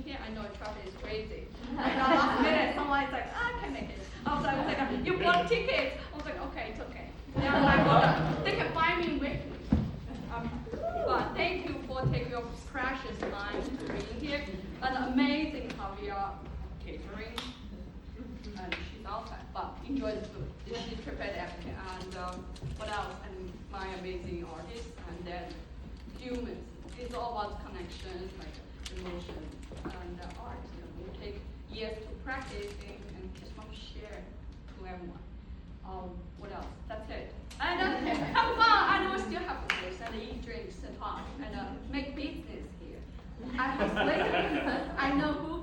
here. I know traffic is crazy. And last minute, someone's like, I can make it. I was like, you bought tickets. I was like, okay, it's okay. They are like, they can buy me weekly. But thank you for taking your precious time to being here. And amazing how we are catering. And she's outside, but enjoy the food. She's prepared everything. And what else? And my amazing artists, and then humans. It's all about connections, like emotion and art. You take years to practice and just want to share to everyone. What else? That's it. And have fun. And we still have this and eat drinks and talk and make business here. I have later. I know who